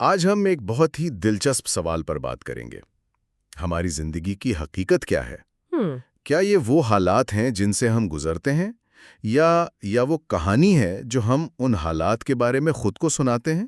آج ہم ایک بہت ہی دلچسپ سوال پر بات کریں گے۔ ہماری زندگی کی حقیقت کیا ہے؟ کیا یہ وہ حالات ہیں جن سے ہم گزرتے ہیں یا وہ کہانی ہے جو ہم ان حالات کے بارے میں خود کو سناتے ہیں؟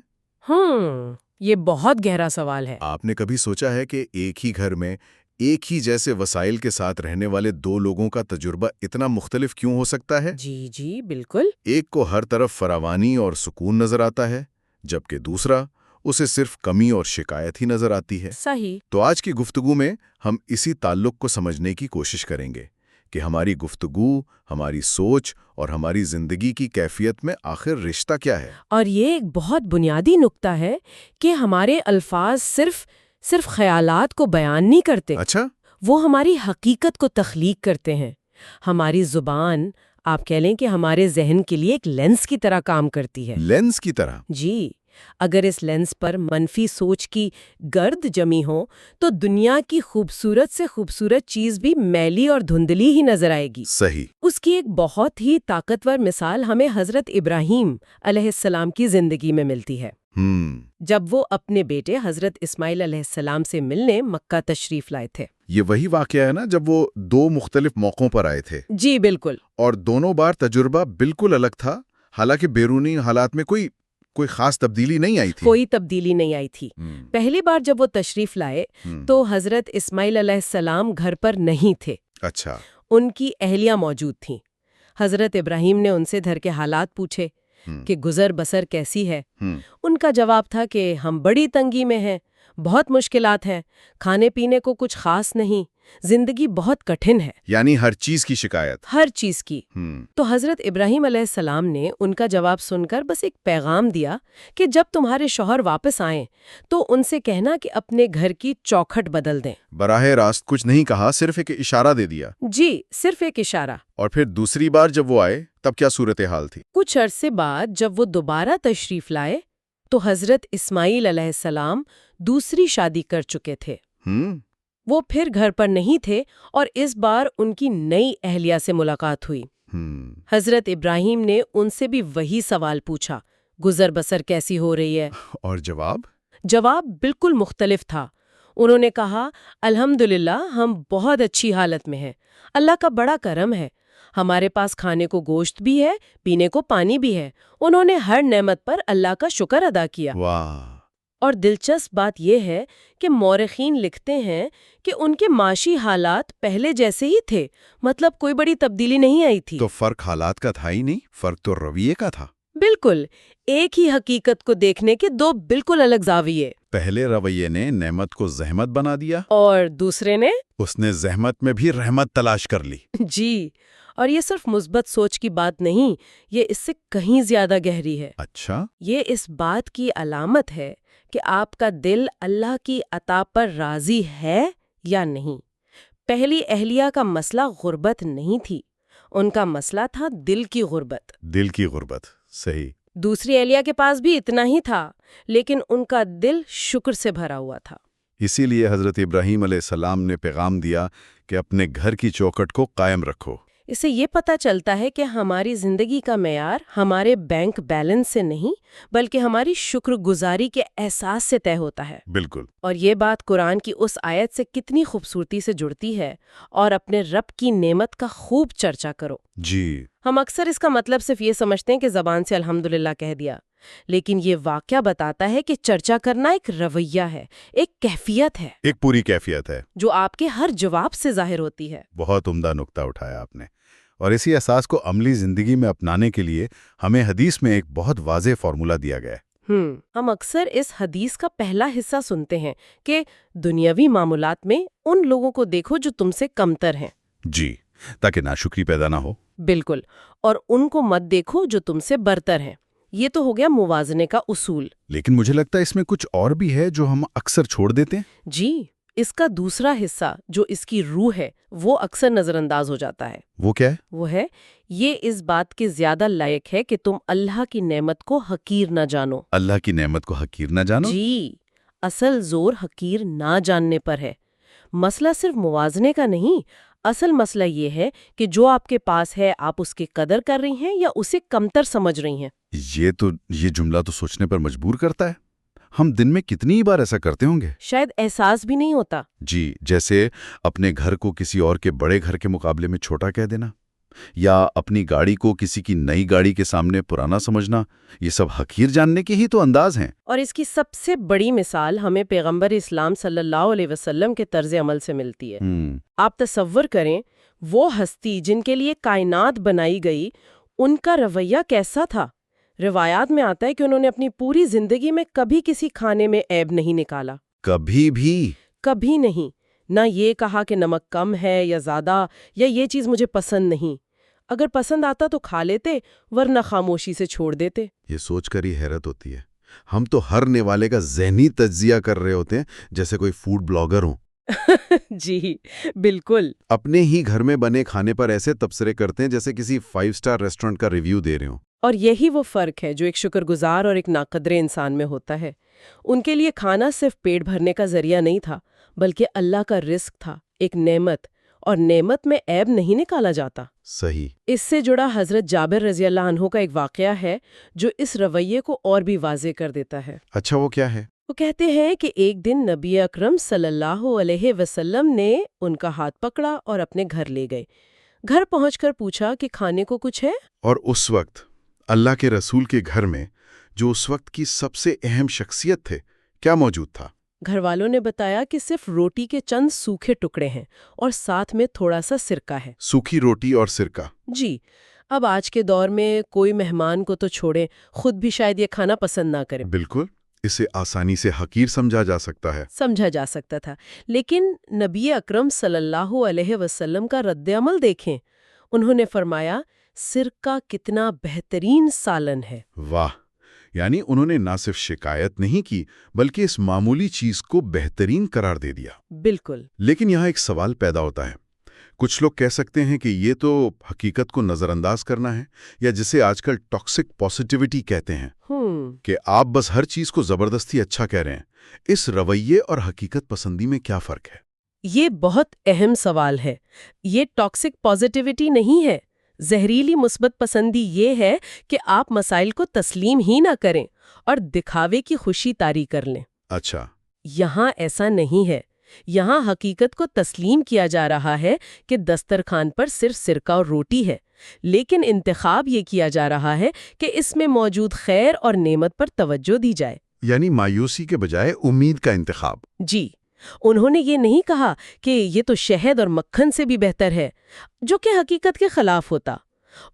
یہ بہت گہرا سوال ہے۔ آپ نے کبھی سوچا ہے کہ ایک ہی گھر میں ایک ہی جیسے وسائل کے ساتھ رہنے والے دو لوگوں کا تجربہ اتنا مختلف کیوں ہو سکتا ہے؟ جی بالکل۔ ایک کو ہر طرف فراوانی اور سکون نظر آتا ہے، جبکہ دوسرا اسے صرف کمی اور شکایت ہی نظر آتی ہے۔ صحیح۔ تو آج کی گفتگو میں ہم اسی تعلق کو سمجھنے کی کوشش کریں گے کہ ہماری گفتگو، ہماری سوچ اور ہماری زندگی کی کیفیت میں آخر رشتہ کیا ہے۔ اور یہ ایک بہت بنیادی نکتہ ہے کہ ہمارے الفاظ صرف خیالات کو بیان نہیں کرتے۔ اچھا؟ وہ ہماری حقیقت کو تخلیق کرتے ہیں۔ ہماری زبان، آپ کہہ لیں کہ ہمارے ذہن کے لیے ایک لینس کی طرح کام کرتی ہے۔ لینس کی طرح؟ جی، اگر اس لینس پر منفی سوچ کی گرد جمی ہو تو دنیا کی خوبصورت سے خوبصورت چیز بھی میلی اور دھندلی ہی نظر آئے گی۔ صحیح۔ اس کی ایک بہت ہی طاقتور مثال ہمیں حضرت ابراہیم علیہ السلام کی زندگی میں ملتی ہے۔ جب وہ اپنے بیٹے حضرت اسماعیل علیہ السلام سے ملنے مکہ تشریف لائے تھے۔ یہ وہی واقعہ ہے نا جب وہ دو مختلف موقعوں پر آئے تھے؟ جی بالکل۔ اور دونوں بار تجربہ بالکل الگ تھا، حالانکہ بیرونی حالات میں کوئی خاص تبدیلی نہیں آئی تھی۔ کوئی تبدیلی نہیں آئی تھی۔ پہلی بار جب وہ تشریف لائے تو حضرت اسماعیل علیہ السلام گھر پر نہیں تھے۔ اچھا۔ ان کی اہلیہ موجود تھیں۔ حضرت ابراہیم نے ان سے گھر کے حالات پوچھے کہ گزر بسر کیسی ہے۔ ان کا جواب تھا کہ ہم بڑی تنگی میں ہیں، بہت مشکلات ہیں، کھانے پینے کو کچھ خاص نہیں، زندگی بہت کٹھن ہے۔ یعنی ہر چیز کی شکایت؟ ہر چیز کی۔ تو حضرت ابراہیم علیہ السلام نے ان کا جواب سن کر بس ایک پیغام دیا کہ جب تمہارے شوہر واپس آئیں تو ان سے کہنا کہ اپنے گھر کی چوکھٹ بدل دیں۔ براہ راست کچھ نہیں کہا، صرف ایک اشارہ دے دیا؟ جی، صرف ایک اشارہ۔ اور پھر دوسری بار جب وہ آئے تب کیا صورتحال تھی؟ کچھ عرصے بعد جب وہ دوبارہ تشریف لائے تو حضرت اسماعیل علیہ السلام دوسری شادی کر چکے تھے۔ وہ پھر گھر پر نہیں تھے اور اس بار ان کی نئی اہلیہ سے ملاقات ہوئی۔ حضرت ابراہیم نے ان سے بھی وہی سوال پوچھا، گزر بسر کیسی ہو رہی ہے؟ اور جواب بالکل مختلف تھا۔ انہوں نے کہا، الحمدللہ ہم بہت اچھی حالت میں ہیں، اللہ کا بڑا کرم ہے، ہمارے پاس کھانے کو گوشت بھی ہے، پینے کو پانی بھی ہے۔ انہوں نے ہر نعمت پر اللہ کا شکر ادا کیا۔ واہ! اور دلچسپ بات یہ ہے کہ مورخین لکھتے ہیں کہ ان کے معاشی حالات پہلے جیسے ہی تھے، مطلب کوئی بڑی تبدیلی نہیں آئی تھی۔ تو فرق حالات کا تھا ہی نہیں، فرق تو رویے کا تھا۔ بالکل، ایک ہی حقیقت کو دیکھنے کے دو بالکل الگ زاویے۔ پہلے رویے نے نعمت کو زحمت بنا دیا اور دوسرے نے؟ اس نے زحمت میں بھی رحمت تلاش کر لی۔ جی، اور یہ صرف مثبت سوچ کی بات نہیں، یہ اس سے کہیں زیادہ گہری ہے۔ اچھا؟ یہ اس بات کی علامت ہے کہ آپ کا دل اللہ کی عطا پر راضی ہے یا نہیں۔ پہلی اہلیہ کا مسئلہ غربت نہیں تھی، ان کا مسئلہ تھا دل کی غربت۔ دل کی غربت، صحیح۔ دوسری اہلیہ کے پاس بھی اتنا ہی تھا، لیکن ان کا دل شکر سے بھرا ہوا تھا۔ اسی لیے حضرت ابراہیم علیہ السلام نے پیغام دیا کہ اپنے گھر کی چوکھٹ کو قائم رکھو۔ اس سے یہ پتہ چلتا ہے کہ ہماری زندگی کا معیار ہمارے بینک بیلنس سے نہیں بلکہ ہماری شکر گزاری کے احساس سے طے ہوتا ہے۔ بالکل۔ اور یہ بات قرآن کی اس آیت سے کتنی خوبصورتی سے جڑتی ہے، اور اپنے رب کی نعمت کا خوب چرچا کرو۔ جی۔ ہم اکثر اس کا مطلب صرف یہ سمجھتے ہیں کہ زبان سے الحمدللہ کہہ دیا، لیکن یہ واقعہ بتاتا ہے کہ چرچا کرنا ایک رویہ ہے، ایک کیفیت ہے، ایک پوری کیفیت ہے جو آپ کے ہر جواب سے ظاہر ہوتی ہے۔ بہت عمدہ نکتہ اٹھایا آپ نے، اور اسی احساس کو عملی زندگی میں اپنانے کے لیے ہمیں حدیث میں ایک بہت واضح فارمولا دیا گیا ہے۔ ہم اکثر اس حدیث کا پہلا حصہ سنتے ہیں کہ دنیاوی معاملات میں ان لوگوں کو دیکھو جو تم سے کمتر ہیں۔ جی، تاکہ ناشکری پیدا نہ ہو۔ بالکل، اور ان کو مت دیکھو جو تم سے برتر ہیں۔ یہ تو ہو گیا موازنے کا اصول۔ لیکن مجھے لگتا ہے اس میں کچھ اور بھی ہے جو ہم اکثر چھوڑ دیتے ہیں۔ جی، اس کا دوسرا حصہ جو اس کی روح ہے وہ اکثر نظر انداز ہو جاتا ہے۔ وہ کیا ہے؟ وہ ہے، یہ اس بات کے زیادہ لائق ہے کہ تم اللہ کی نعمت کو حقیر نہ جانو۔ اللہ کی نعمت کو حقیر نہ جانو؟ جی، اصل زور حقیر نہ جاننے پر ہے۔ مسئلہ صرف موازنے کا نہیں، اصل مسئلہ یہ ہے کہ جو آپ کے پاس ہے آپ اس کی قدر کر رہی ہیں یا اسے کمتر سمجھ رہی ہیں۔ یہ جملہ تو سوچنے پر مجبور کرتا ہے۔ ہم دن میں کتنی بار ایسا کرتے ہوں گے؟ شاید احساس بھی نہیں ہوتا۔ جی، جیسے اپنے گھر کو کسی اور کے بڑے گھر کے مقابلے میں چھوٹا کہہ دینا، یا اپنی گاڑی کو کسی کی نئی گاڑی کے سامنے پرانا سمجھنا، یہ سب حقیر جاننے کے ہی تو انداز ہیں۔ اور اس کی سب سے بڑی مثال ہمیں پیغمبر اسلام صلی اللہ علیہ وسلم کے طرز عمل سے ملتی ہے۔ آپ تصور کریں، وہ ہستی جن کے لیے کائنات بنائی گئی، ان کا رویہ کیسا تھا؟ روایات میں آتا ہے کہ انہوں نے اپنی پوری زندگی میں کبھی کسی کھانے میں عیب نہیں نکالا۔ کبھی بھی؟ کبھی نہیں۔ نہ یہ کہا کہ نمک کم ہے یا زیادہ، یا یہ چیز مجھے پسند نہیں۔ اگر پسند آتا تو کھا لیتے، ورنہ خاموشی سے چھوڑ دیتے۔ یہ سوچ کر ہی حیرت ہوتی ہے، ہم تو ہر نوالے کا ذہنی تجزیہ کر رہے ہوتے ہیں جیسے کوئی فوڈ بلاگر ہوں۔ جی بالکل۔ اپنے ہی گھر میں بنے کھانے پر ایسے تبصرے کرتے ہیں جیسے کسی 5 اسٹار ریسٹورنٹ کا ریویو دے رہے ہوں۔ اور یہی وہ فرق ہے جو ایک شکر گزار اور ایک ناقدر انسان میں ہوتا ہے۔ ان کے لیے کھانا صرف پیٹ بھرنے کا ذریعہ نہیں تھا، بلکہ اللہ کا رزق تھا، ایک نعمت، اور نعمت میں عیب نہیں نکالا جاتا۔ صحیح۔ اس سے جڑا حضرت جابر رضی اللہ عنہ کا ایک واقعہ ہے جو اس رویے کو اور بھی واضح کر دیتا ہے۔ اچھا، وہ کیا ہے؟ وہ کہتے ہیں کہ ایک دن نبی اکرم صلی اللہ علیہ وسلم نے ان کا ہاتھ پکڑا اور اپنے گھر لے گئے۔ گھر پہنچ کر پوچھا کہ کھانے کو کچھ ہے؟ اور اس وقت اللہ کے رسول کے گھر میں، جو اس وقت کی سب سے اہم شخصیت تھے، کیا موجود تھا؟ گھر والوں نے بتایا کہ صرف روٹی کے چند سوکھے ٹکڑے ہیں اور ساتھ میں تھوڑا سا سرکہ ہے۔ سوکھی روٹی اور سرکہ؟ جی۔ اب آج کے دور میں کوئی مہمان کو تو چھوڑے، خود بھی شاید یہ کھانا پسند نہ کرے۔ بالکل، اسے آسانی سے حقیر سمجھا جا سکتا ہے۔ سمجھا جا سکتا تھا، لیکن نبی اکرم صلی اللہ علیہ وسلم کا رد عمل دیکھیں۔ انہوں نے فرمایا، سرکہ کتنا بہترین سالن ہے۔ واہ! یعنی انہوں نے نہ صرف شکایت نہیں کی بلکہ اس معمولی چیز کو بہترین قرار دے دیا۔ بالکل۔ لیکن یہاں ایک سوال پیدا ہوتا ہے۔ کچھ لوگ کہہ سکتے ہیں کہ یہ تو حقیقت کو نظر انداز کرنا ہے، یا جسے آج کل ٹاکسک پوزیٹیوٹی کہتے ہیں، کہ آپ بس ہر چیز کو زبردستی اچھا کہہ رہے ہیں۔ اس رویے اور حقیقت پسندی میں کیا فرق ہے؟ یہ بہت اہم سوال ہے۔ یہ ٹاکسک پوزیٹیوٹی نہیں ہے۔ زہریلی مثبت پسندی یہ ہے کہ آپ مسائل کو تسلیم ہی نہ کریں اور دکھاوے کی خوشی طاری کر لیں۔ اچھا۔ یہاں ایسا نہیں ہے۔ یہاں حقیقت کو تسلیم کیا جا رہا ہے کہ دسترخوان پر صرف سرکہ اور روٹی ہے، لیکن انتخاب یہ کیا جا رہا ہے کہ اس میں موجود خیر اور نعمت پر توجہ دی جائے۔ یعنی مایوسی کے بجائے امید کا انتخاب۔ جی، انہوں نے یہ نہیں کہا کہ یہ تو شہد اور مکھن سے بھی بہتر ہے، جو کہ حقیقت کے خلاف ہوتا۔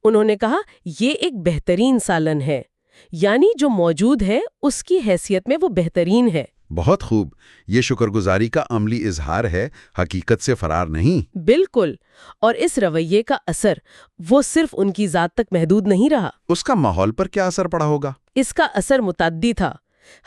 انہوں نے کہا یہ ایک بہترین سالن ہے، یعنی جو موجود ہے اس کی حیثیت میں وہ بہترین ہے۔ بہت خوب، یہ شکر گزاری کا عملی اظہار ہے، حقیقت سے فرار نہیں۔ بالکل، اور اس رویے کا اثر وہ صرف ان کی ذات تک محدود نہیں رہا۔ اس کا ماحول پر کیا اثر پڑا ہوگا؟ اس کا اثر متعدی تھا۔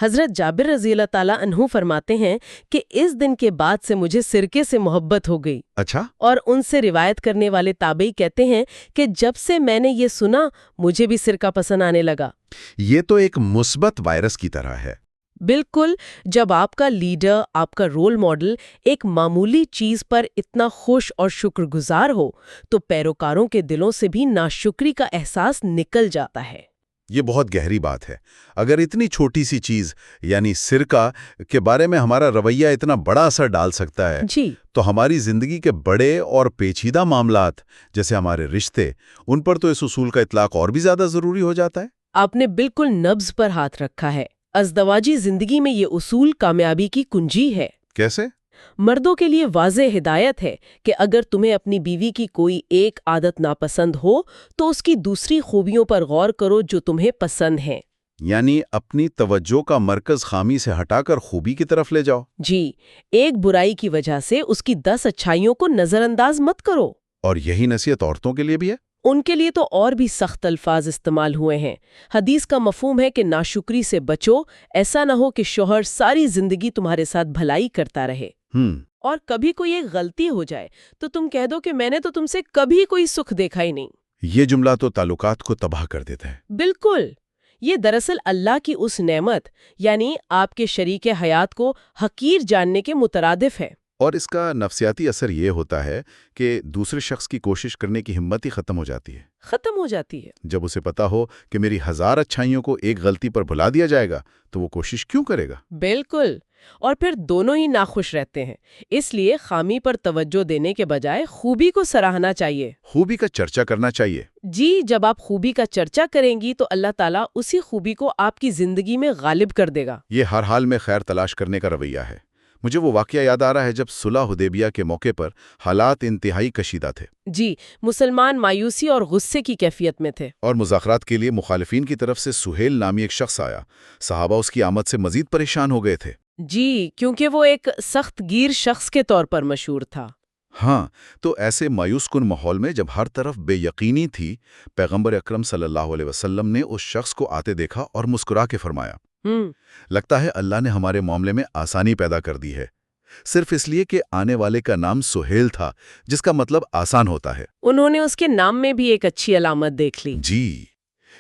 حضرت جابر رضی اللہ تعالیٰ عنہ فرماتے ہیں کہ اس دن کے بعد سے مجھے سرکے سے محبت ہو گئی۔ اچھا۔ اور ان سے روایت کرنے والے تابعی کہتے ہیں کہ جب سے میں نے یہ سنا مجھے بھی سرکہ پسند آنے لگا۔ یہ تو ایک مثبت وائرس کی طرح ہے۔ بالکل، جب آپ کا لیڈر، آپ کا رول ماڈل ایک معمولی چیز پر اتنا خوش اور شکر گزار ہو تو پیروکاروں کے دلوں سے بھی ناشکری کا احساس نکل جاتا ہے۔ یہ بہت گہری بات ہے۔ اگر اتنی چھوٹی سی چیز یعنی سرکہ کے بارے میں ہمارا رویہ اتنا بڑا اثر ڈال سکتا ہے، جی، تو ہماری زندگی کے بڑے اور پیچیدہ معاملات جیسے ہمارے رشتے، ان پر تو اس اصول کا اطلاق اور بھی زیادہ ضروری ہو جاتا ہے۔ آپ نے بالکل نبض پر ہاتھ رکھا ہے۔ ازدواجی زندگی میں یہ اصول کامیابی کی کنجی ہے۔ کیسے؟ مردوں کے لیے واضح ہدایت ہے کہ اگر تمہیں اپنی بیوی کی کوئی ایک عادت ناپسند ہو تو اس کی دوسری خوبیوں پر غور کرو جو تمہیں پسند ہیں۔ یعنی اپنی توجہ کا مرکز خامی سے ہٹا کر خوبی کی طرف لے جاؤ۔ جی، ایک برائی کی وجہ سے اس کی 10 اچھائیوں کو نظر انداز مت کرو۔ اور یہی نصیحت عورتوں کے لیے بھی ہے؟ ان کے لیے تو اور بھی سخت الفاظ استعمال ہوئے ہیں۔ حدیث کا مفہوم ہے کہ ناشکری سے بچو، ایسا نہ ہو کہ شوہر ساری زندگی تمہارے ساتھ بھلائی کرتا رہے، اور کبھی کوئی ایک غلطی ہو جائے تو تم کہہ دو کہ میں نے تو تم سے کبھی کوئی سکھ دیکھا ہی نہیں۔ یہ جملہ تو تعلقات کو تباہ کر دیتا ہے۔ بالکل، یہ دراصل اللہ کی اس نعمت یعنی آپ کے شریک حیات کو حقیر جاننے کے مترادف ہے۔ اور اس کا نفسیاتی اثر یہ ہوتا ہے کہ دوسرے شخص کی کوشش کرنے کی ہمت ہی ختم ہو جاتی ہے۔ ختم ہو جاتی ہے۔ جب اسے پتا ہو کہ میری 1000 اچھائیوں کو ایک غلطی پر بھلا دیا جائے گا تو وہ کوشش کیوں کرے گا؟ بالکل، اور پھر دونوں ہی ناخوش رہتے ہیں۔ اس لیے خامی پر توجہ دینے کے بجائے خوبی کو سراہنا چاہیے، خوبی کا چرچا کرنا چاہیے۔ جی، جب آپ خوبی کا چرچا کریں گی تو اللہ تعالیٰ اسی خوبی کو آپ کی زندگی میں غالب کر دے گا۔ یہ ہر حال میں خیر تلاش کرنے کا رویہ ہے۔ مجھے وہ واقعہ یاد آ رہا ہے جب صلح حدیبیہ کے موقع پر حالات انتہائی کشیدہ تھے۔ جی، مسلمان مایوسی اور غصے کی کیفیت میں تھے، اور مذاکرات کے لیے مخالفین کی طرف سے سہیل نامی ایک شخص آیا۔ صحابہ اس کی آمد سے مزید پریشان ہو گئے تھے۔ جی، کیونکہ وہ ایک سخت گیر شخص کے طور پر مشہور تھا۔ ہاں، تو ایسے مایوس کن ماحول میں جب ہر طرف بے یقینی تھی، پیغمبر اکرم صلی اللہ علیہ وسلم نے اس شخص کو آتے دیکھا اور مسکرا کے فرمایا، لگتا ہے اللہ نے ہمارے معاملے میں آسانی پیدا کر دی ہے، صرف اس لیے کہ آنے والے کا نام سہیل تھا، جس کا مطلب آسان ہوتا ہے۔ انہوں نے اس کے نام میں بھی ایک اچھی علامت دیکھ لی۔ جی،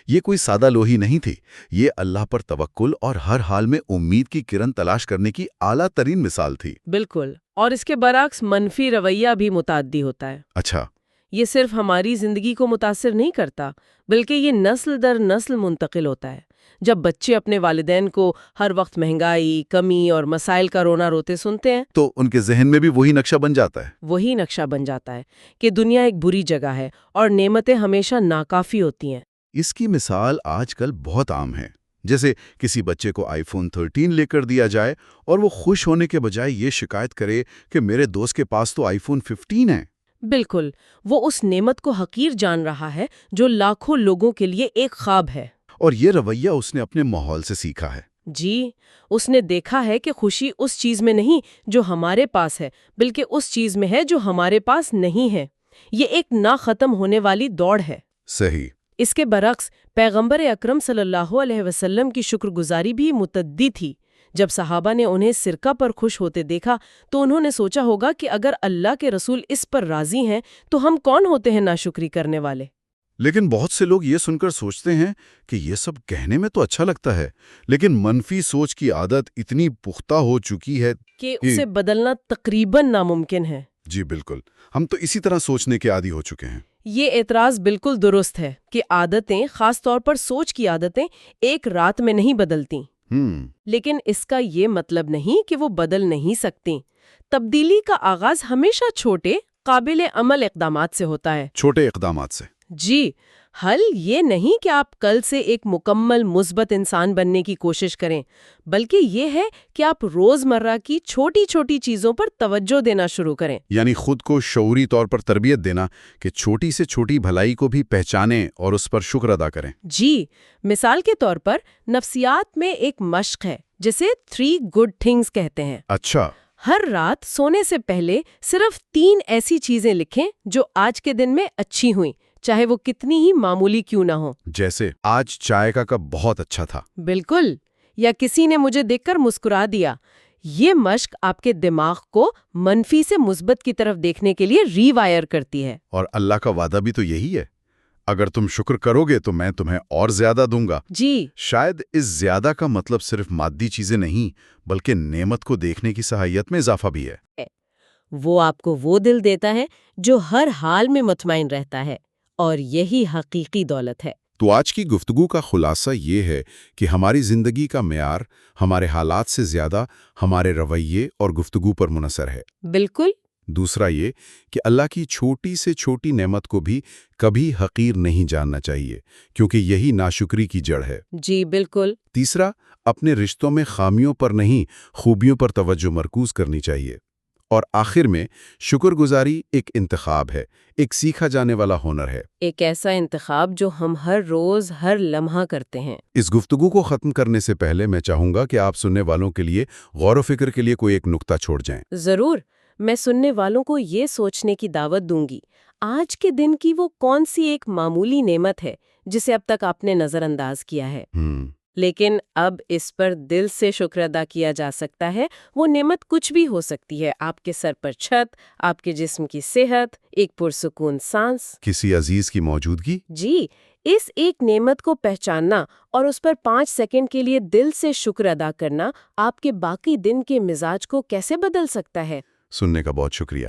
یہ کوئی سادہ لوہی نہیں تھی، یہ اللہ پر توکل اور ہر حال میں امید کی کرن تلاش کرنے کی اعلیٰ ترین مثال تھی۔ بالکل، اور اس کے برعکس منفی رویہ بھی متعدی ہوتا ہے۔ اچھا، یہ صرف ہماری زندگی کو متاثر نہیں کرتا، بلکہ یہ نسل در نسل منتقل ہوتا ہے۔ جب بچے اپنے والدین کو ہر وقت مہنگائی، کمی اور مسائل کا رونا روتے سنتے ہیں تو ان کے ذہن میں بھی وہی نقشہ بن جاتا ہے۔ وہی نقشہ بن جاتا ہے کہ دنیا ایک بری جگہ ہے اور نعمتیں ہمیشہ ناکافی ہوتی ہیں۔ اس کی مثال آج کل بہت عام ہے، جیسے کسی بچے کو آئی فون 13 لے کر دیا جائے اور وہ خوش ہونے کے بجائے یہ شکایت کرے کہ میرے دوست کے پاس تو آئی فون 15 ہے۔ بالکل، وہ اس نعمت کو حقیر جان رہا ہے جو لاکھوں لوگوں کے لیے ایک خواب ہے۔ اور یہ رویہ اس نے اپنے ماحول سے سیکھا ہے۔ جی، اس نے دیکھا ہے کہ خوشی اس چیز میں نہیں جو ہمارے پاس ہے، بلکہ اس چیز میں ہے جو ہمارے پاس نہیں ہے۔ یہ ایک نہ ختم ہونے والی دوڑ ہے۔ صحیح۔ اس کے برعکس پیغمبر اکرم صلی اللہ علیہ وسلم کی شکر گزاری بھی متعدی تھی۔ جب صحابہ نے انہیں سرکہ پر خوش ہوتے دیکھا تو انہوں نے سوچا ہوگا کہ اگر اللہ کے رسول اس پر راضی ہیں تو ہم کون ہوتے ہیں ناشکری کرنے والے۔ لیکن بہت سے لوگ یہ سن کر سوچتے ہیں کہ یہ سب کہنے میں تو اچھا لگتا ہے، لیکن منفی سوچ کی عادت اتنی پختہ ہو چکی ہے کہ اسے بدلنا تقریباً ناممکن ہے۔ جی بالکل، ہم تو اسی طرح سوچنے کے عادی ہو چکے ہیں۔ یہ اعتراض بالکل درست ہے کہ عادتیں، خاص طور پر سوچ کی عادتیں، ایک رات میں نہیں بدلتی۔ لیکن اس کا یہ مطلب نہیں کہ وہ بدل نہیں سکتی۔ تبدیلی کا آغاز ہمیشہ چھوٹے، قابل عمل اقدامات سے ہوتا ہے۔ چھوٹے اقدامات سے۔ جی، حل یہ نہیں کہ آپ کل سے ایک مکمل مثبت انسان بننے کی کوشش کریں، بلکہ یہ ہے کہ آپ روزمرہ کی چھوٹی چھوٹی چیزوں پر توجہ دینا شروع کریں۔ یعنی خود کو شعوری طور پر تربیت دینا کہ چھوٹی سے چھوٹی بھلائی کو بھی پہچانیں اور اس پر شکر ادا کریں۔ جی، مثال کے طور پر نفسیات میں ایک مشق ہے جسے 3 گڈ تھنگز کہتے ہیں۔ اچھا۔ ہر رات سونے سے پہلے صرف 3 ایسی چیزیں لکھیں جو آج کے دن میں اچھی ہوئیں، چاہے وہ کتنی ہی معمولی کیوں نہ ہو۔ جیسے آج چائے کا کپ بہت اچھا تھا۔ بالکل، یا کسی نے مجھے دیکھ کر مسکرا دیا۔ یہ مشق آپ کے دماغ کو منفی سے مثبت کی طرف دیکھنے کے لیے ری وائر کرتی ہے۔ اور اللہ کا وعدہ بھی تو یہی ہے، اگر تم شکر کرو گے تو میں تمہیں اور زیادہ دوں گا۔ جی، شاید اس زیادہ کا مطلب صرف مادی چیزیں نہیں، بلکہ نعمت کو دیکھنے کی صلاحیت میں اضافہ بھی ہے۔ وہ آپ کو وہ دل دیتا ہے جو ہر حال میں مطمئن رہتا ہے، اور یہی حقیقی دولت ہے۔ تو آج کی گفتگو کا خلاصہ یہ ہے کہ ہماری زندگی کا معیار ہمارے حالات سے زیادہ ہمارے رویے اور گفتگو پر منحصر ہے۔ بالکل۔ دوسرا یہ کہ اللہ کی چھوٹی سے چھوٹی نعمت کو بھی کبھی حقیر نہیں جاننا چاہیے، کیونکہ یہی ناشکری کی جڑ ہے۔ جی بالکل۔ تیسرا، اپنے رشتوں میں خامیوں پر نہیں، خوبیوں پر توجہ مرکوز کرنی چاہیے۔ اور آخر میں، شکر گزاری ایک انتخاب ہے، ایک سیکھا جانے والا ہنر ہے۔ ایک ایسا انتخاب جو ہم ہر روز، ہر لمحہ کرتے ہیں۔ اس گفتگو کو ختم کرنے سے پہلے میں چاہوں گا کہ آپ سننے والوں کے لیے غور و فکر کے لیے کوئی ایک نقطہ چھوڑ جائیں۔ ضرور، میں سننے والوں کو یہ سوچنے کی دعوت دوں گی، آج کے دن کی وہ کون سی ایک معمولی نعمت ہے جسے اب تک آپ نے نظر انداز کیا ہے، لیکن اب اس پر دل سے شکر ادا کیا جا سکتا ہے۔ وہ نعمت کچھ بھی ہو سکتی ہے، آپ کے سر پر چھت، آپ کے جسم کی صحت، ایک پرسکون سانس، کسی عزیز کی موجودگی۔ جی، اس ایک نعمت کو پہچاننا اور اس پر 5 سیکنڈ کے لیے دل سے شکر ادا کرنا آپ کے باقی دن کے مزاج کو کیسے بدل سکتا ہے؟ سننے کا بہت شکریہ۔